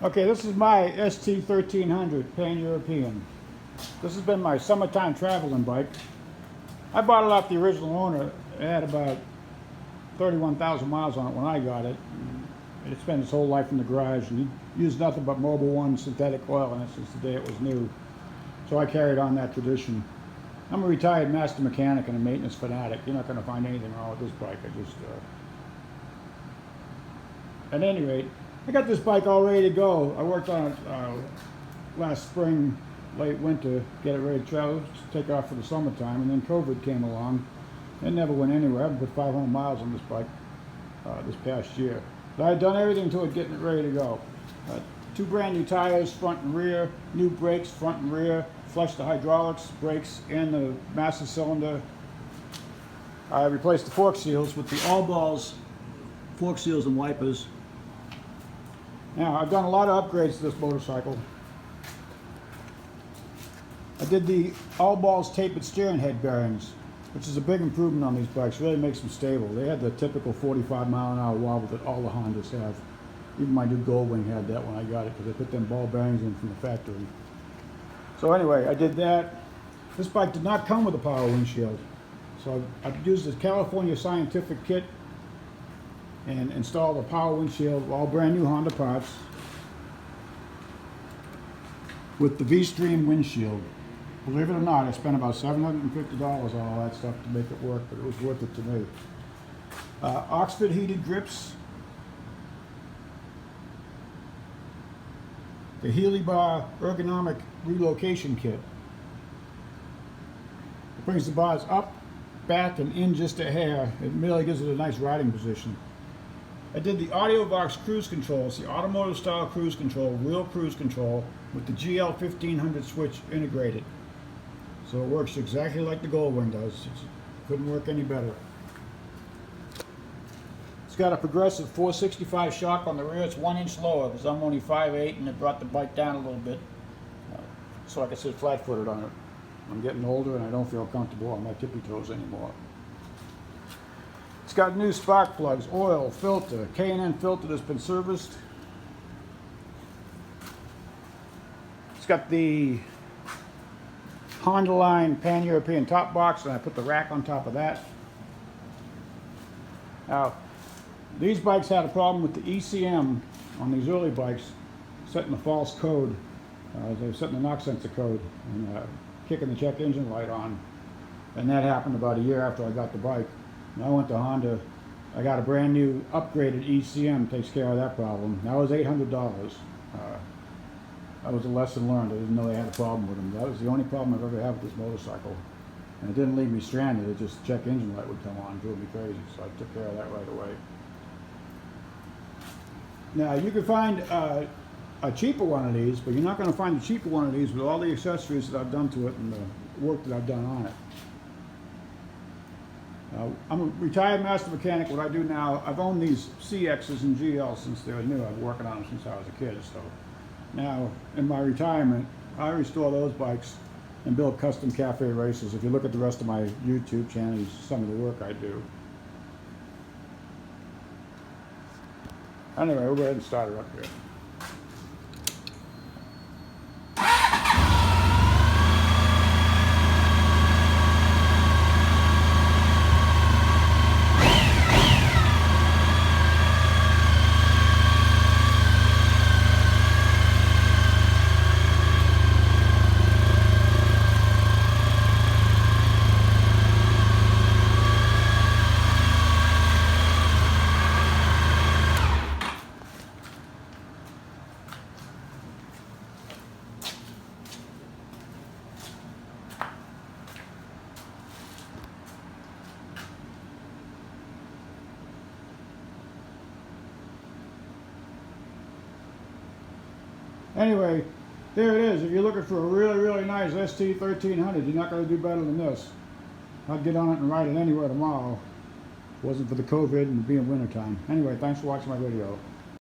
Okay, this is my ST1300 Pan-European. This has been my summertime traveling bike. I bought it off the original owner. It had about 31,000 miles on it when I got it. It spent its whole life in the garage, and he used nothing but Mobil 1 synthetic oil in it since the day it was new. So I carried on that tradition. I'm a retired master mechanic and a maintenance fanatic. You're not going to find anything wrong with this bike. At any rate, I got this bike all ready to go. I worked on it last spring, late winter, get it ready to travel, to take off for the summertime, and then COVID came along. It never went anywhere. I haven't put 500 miles on this bike this past year. But I had done everything to it, getting it ready to go. 2 brand new tires, front and rear, new brakes, front and rear, flushed the hydraulics, brakes, and the master cylinder. I replaced the fork seals with the all balls fork seals and wipers. Now, I've done a lot of upgrades to this motorcycle. I did the all balls tapered steering head bearings, which is a big improvement on these bikes. Really makes them stable. They had the typical 45-mile-an-hour wobble that all the Hondas have. Even my new Goldwing had that when I got it, because I put them ball bearings in from the factory. So anyway, I did that. This bike did not come with a power windshield. So I used this California Scientific kit and installed a power windshield, all brand new Honda parts, with the V-Stream windshield. Believe it or not, I spent about $750 on all that stuff to make it work, but it was worth it to me. Oxford heated grips, the Healy bar ergonomic relocation kit. It brings the bars up, back, and in just a hair. It really gives it a nice riding position. I did the AudioVox cruise controls, the automotive style cruise control, real cruise control, with the GL 1500 switch integrated. So it works exactly like the Goldwing does. It couldn't work any better. It's got a progressive 465 shock on the rear. It's 1 inch lower because I'm only 5'8", and it brought the bike down a little bit. So I can sit flat-footed on it. I'm getting older and I don't feel comfortable on my tippy toes anymore. It's got new spark plugs, oil, filter, K&N filter that's been serviced. It's got the Honda line Pan-European top box, and I put the rack on top of that. Now, these bikes had a problem with the ECM on these early bikes, setting the false code. They were setting the knock sensor code and kicking the check engine light on. And that happened about a year after I got the bike. And I went to Honda. I got a brand new upgraded ECM, takes care of that problem. That was $800. That was a lesson learned. I didn't know they had a problem with them. That was the only problem I've ever had with this motorcycle. And it didn't leave me stranded. It just, check engine light would come on and drove me crazy. So I took care of that right away. Now, you can find a cheaper one of these, but you're not going to find a cheaper one of these with all the accessories that I've done to it and the work that I've done on it. I'm a retired master mechanic. What I do now, I've owned these CXs and GLs since they were new. I've been working on them since I was a kid. So now, in my retirement, I restore those bikes and build custom cafe races. If you look at the rest of my YouTube channel, you see some of the work I do. Anyway, we'll go ahead and start her up here. Anyway, there it is. If you're looking for a really, really nice ST1300, you're not going to do better than this. I'd get on it and ride it anywhere tomorrow. If it wasn't for the COVID and being wintertime. Anyway, thanks for watching my video.